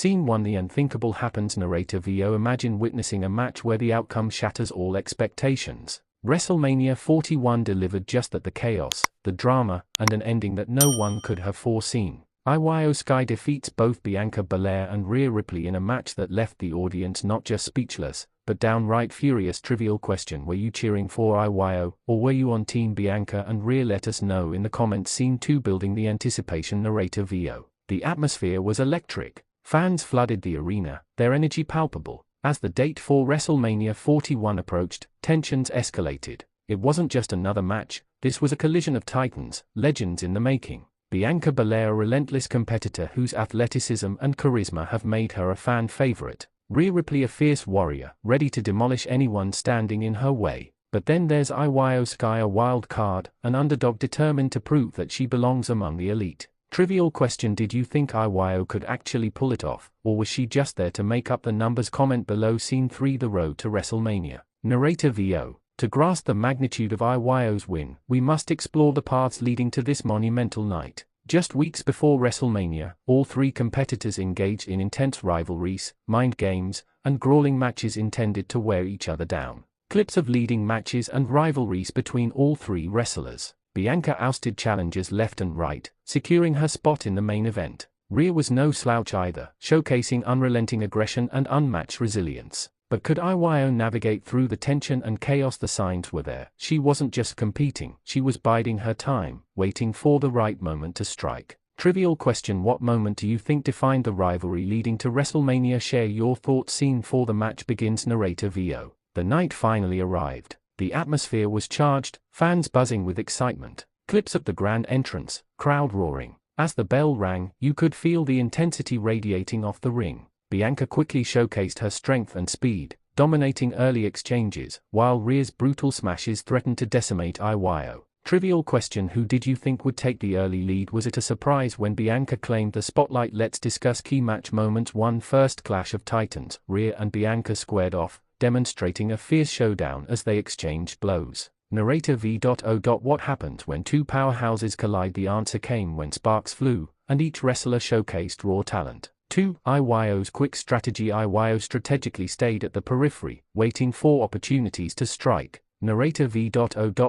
Scene 1. The unthinkable happens. Narrator VO. Imagine witnessing a match where the outcome shatters all expectations. WrestleMania 41 delivered just that: the chaos, the drama, and an ending that no one could have foreseen. Iyo Sky defeats both Bianca Belair and Rhea Ripley in a match that left the audience not just speechless, but downright furious. Trivial question: were you cheering for Iyo, or were you on Team Bianca and Rhea? Let us know in the comments. Scene 2. Building the anticipation. Narrator VO. The atmosphere was electric. Fans flooded the arena, their energy palpable. As the date for WrestleMania 41 approached, tensions escalated. It wasn't just another match, this was a collision of titans, legends in the making. Bianca Belair, a relentless competitor whose athleticism and charisma have made her a fan favorite. Rhea Ripley, a fierce warrior, ready to demolish anyone standing in her way. But then there's Iyo Sky, a wild card, an underdog determined to prove that she belongs among the elite. Trivial question: did you think Iyo could actually pull it off, or was she just there to make up the numbers? Comment below. Scene 3. The road to WrestleMania. Narrator VO. To grasp the magnitude of Iyo's win, we must explore the paths leading to this monumental night. Just weeks before WrestleMania, all three competitors engaged in intense rivalries, mind games, and grueling matches intended to wear each other down. Clips of leading matches and rivalries between all three wrestlers. Bianca ousted challengers left and right, securing her spot in the main event. Rhea was no slouch either, showcasing unrelenting aggression and unmatched resilience. But could Iyo navigate through the tension and chaos? The signs were there. She wasn't just competing, she was biding her time, waiting for the right moment to strike. Trivial question: what moment do you think defined the rivalry leading to WrestleMania? Share your thoughts. Scene 4. The match begins. Narrator VO. The night finally arrived. The atmosphere was charged, fans buzzing with excitement. Clips of the grand entrance, crowd roaring. As the bell rang, you could feel the intensity radiating off the ring. Bianca quickly showcased her strength and speed, dominating early exchanges, while Rhea's brutal smashes threatened to decimate Iyo. Trivial question: who did you think would take the early lead? Was it a surprise when Bianca claimed the spotlight? Let's discuss key match moments. 1. First clash of titans. Rhea and Bianca squared off, demonstrating a fierce showdown as they exchanged blows. Narrator VO. What happened when two powerhouses collide? The answer came when sparks flew, and each wrestler showcased raw talent. 2. Iyo's quick strategy. Iyo strategically stayed at the periphery, waiting for opportunities to strike. Narrator VO.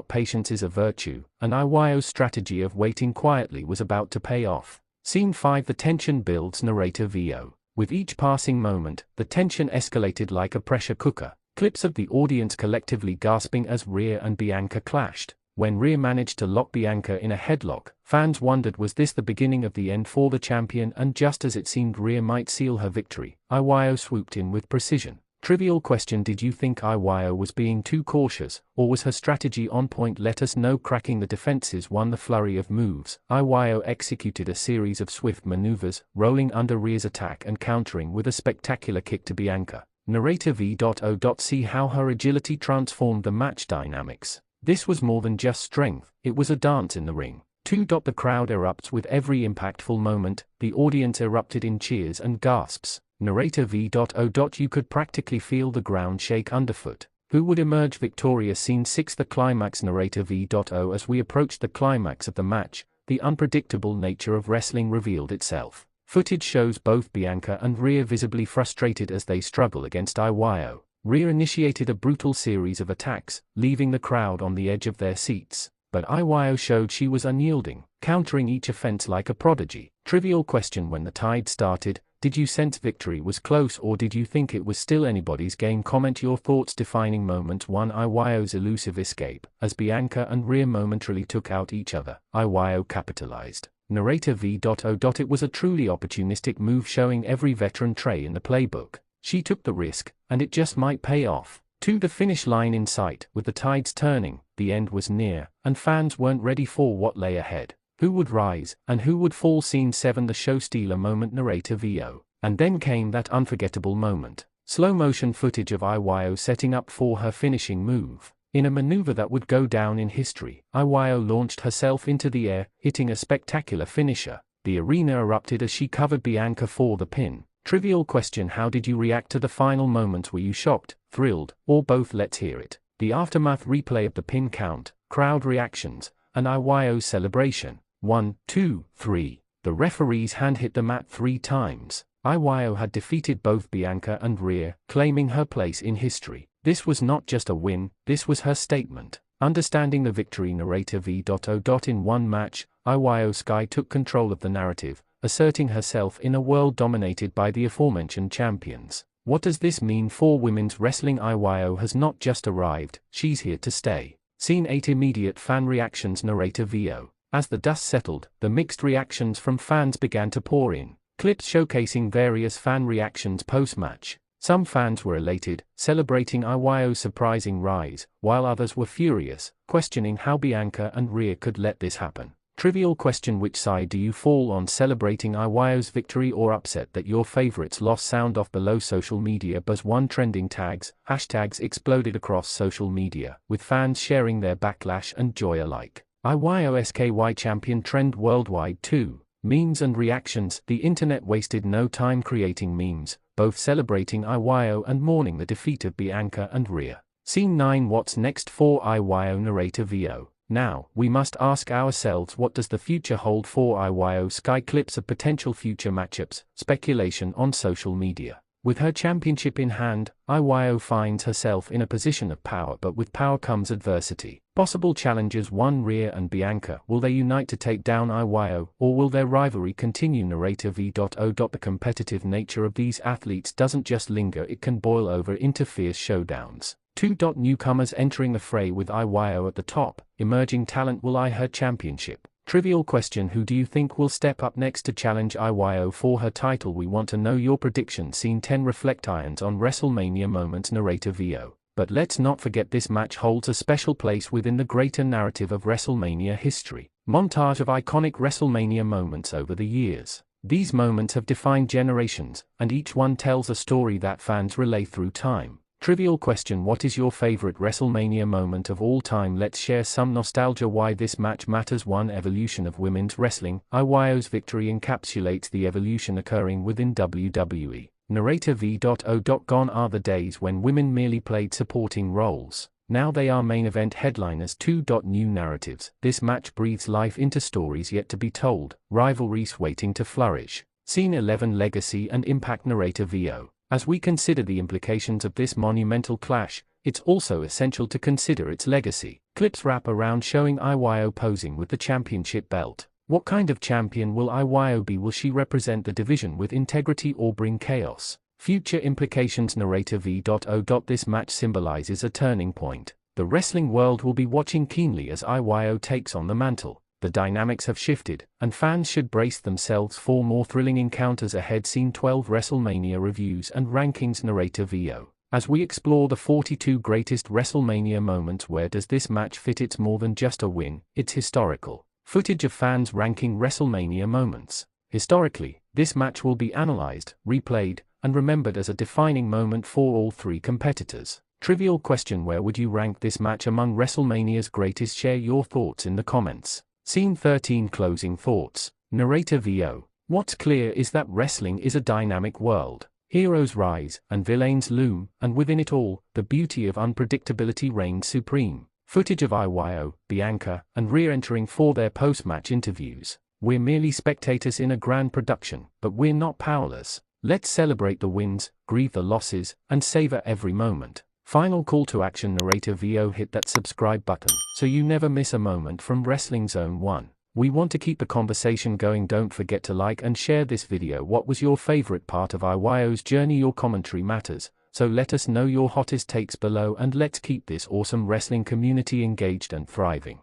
Patience is a virtue, and Iyo's strategy of waiting quietly was about to pay off. Scene 5. The tension builds. Narrator VO. With each passing moment, the tension escalated like a pressure cooker. Clips of the audience collectively gasping as Rhea and Bianca clashed. When Rhea managed to lock Bianca in a headlock, fans wondered, was this the beginning of the end for the champion? And just as it seemed Rhea might seal her victory, Iyo swooped in with precision. Trivial question: did you think Iyo was being too cautious, or was her strategy on point? Let us know. Cracking the defenses. 1. The flurry of moves. Iyo executed a series of swift maneuvers, rolling under Rhea's attack and countering with a spectacular kick to Bianca. Narrator VO. See how her agility transformed the match dynamics. This was more than just strength, it was a dance in the ring. 2. The crowd erupts with every impactful moment, the audience erupted in cheers and gasps. Narrator VO. You could practically feel the ground shake underfoot. Who would emerge victorious? Scene 6. The climax. Narrator VO. As we approached the climax of the match, the unpredictable nature of wrestling revealed itself. Footage shows both Bianca and Rhea visibly frustrated as they struggle against Iyo. Rhea initiated a brutal series of attacks, leaving the crowd on the edge of their seats. But Iyo showed she was unyielding, countering each offense like a prodigy. Trivial question: when the tide started, did you sense victory was close, or did you think it was still anybody's game? Comment your thoughts. Defining moments. 1. Iyo's elusive escape. As Bianca and Rhea momentarily took out each other, Iyo capitalized. Narrator VO. It was a truly opportunistic move, showing every veteran trait in the playbook. She took the risk, and it just might pay off. 2. The finish line in sight. With the tides turning, the end was near, and fans weren't ready for what lay ahead. Who would rise, and who would fall? Scene 7. The show stealer moment. Narrator VO. And then came that unforgettable moment. Slow motion footage of Iyo setting up for her finishing move. In a maneuver that would go down in history, Iyo launched herself into the air, hitting a spectacular finisher. The arena erupted as she covered Bianca for the pin. Trivial question: how did you react to the final moments? Were you shocked, thrilled, or both? Let's hear it. The aftermath replay of the pin count, crowd reactions, and Iyo's celebration. 1, 2, 3. The referee's hand hit the mat 3 times. Iyo had defeated both Bianca and Rhea, claiming her place in history. This was not just a win, this was her statement. Understanding the victory narrator v.o. In one match, Iyo Sky took control of the narrative, asserting herself in a world dominated by the aforementioned champions. What does this mean for women's wrestling? Iyo has not just arrived, she's here to stay. Scene 8. Immediate fan reactions. Narrator VO. As the dust settled, the mixed reactions from fans began to pour in. Clips showcasing various fan reactions post-match. Some fans were elated, celebrating Iyo's surprising rise, while others were furious, questioning how Bianca and Rhea could let this happen. Trivial question: which side do you fall on, celebrating Iyo's victory or upset that your favorites lost? Sound off below. Social media buzz. 1. Trending tags. Hashtags exploded across social media, with fans sharing their backlash and joy alike. Iyo Sky champion trend worldwide. 2. Memes and reactions. The internet wasted no time creating memes, both celebrating Iyo and mourning the defeat of Bianca and Rhea. Scene 9. What's next for Iyo? Narrator VO. Now, we must ask ourselves, what does the future hold for Iyo Sky? Clips of potential future matchups, speculation on social media. With her championship in hand, Iyo finds herself in a position of power, but with power comes adversity. Possible challengers: 1. Rhea and Bianca. Will they unite to take down Iyo, or will their rivalry continue? Narrator v.o. The competitive nature of these athletes doesn't just linger, it can boil over into fierce showdowns. 2. Newcomers entering the fray with Iyo at the top. Emerging talent will eye her championship. Trivial question: who do you think will step up next to challenge Iyo for her title? We want to know your prediction. Scene 10. Reflect irons on WrestleMania moments. Narrator VO. But let's not forget, this match holds a special place within the greater narrative of WrestleMania history. Montage of iconic WrestleMania moments over the years. These moments have defined generations, and each one tells a story that fans relay through time. Trivial question: what is your favorite WrestleMania moment of all time? Let's share some nostalgia. Why this match matters. 1. Evolution of women's wrestling. Iyo's victory encapsulates the evolution occurring within WWE. Narrator v.o. Gone are the days when women merely played supporting roles. Now they are main event headliners. 2. New narratives. This match breathes life into stories yet to be told, rivalries waiting to flourish. Scene 11. Legacy and impact. Narrator VO. As we consider the implications of this monumental clash, it's also essential to consider its legacy. Clips wrap around showing Iyo posing with the championship belt. What kind of champion will Iyo be? Will she represent the division with integrity or bring chaos? Future implications. Narrator v.o. This match symbolizes a turning point. The wrestling world will be watching keenly as Iyo takes on the mantle. The dynamics have shifted, and fans should brace themselves for more thrilling encounters ahead. Scene 12. WrestleMania reviews and rankings. Narrator VO. As we explore the 42 greatest WrestleMania moments, where does this match fit? It's more than just a win, it's historical. Footage of fans ranking WrestleMania moments. Historically, this match will be analyzed, replayed, and remembered as a defining moment for all three competitors. Trivial question: where would you rank this match among WrestleMania's greatest? Share your thoughts in the comments. Scene 13. Closing thoughts. Narrator VO. What's clear is that wrestling is a dynamic world. Heroes rise, and villains loom, and within it all, the beauty of unpredictability reigns supreme. Footage of Iyo, Bianca, and Rhea entering for their post-match interviews. We're merely spectators in a grand production, but we're not powerless. Let's celebrate the wins, grieve the losses, and savor every moment. Final call to action. Narrator VO. Hit that subscribe button so you never miss a moment from Wrestling Zone 1. We want to keep the conversation going. Don't forget to like and share this video. What was your favorite part of Iyo's journey? Your commentary matters, so let us know your hottest takes below, and let's keep this awesome wrestling community engaged and thriving.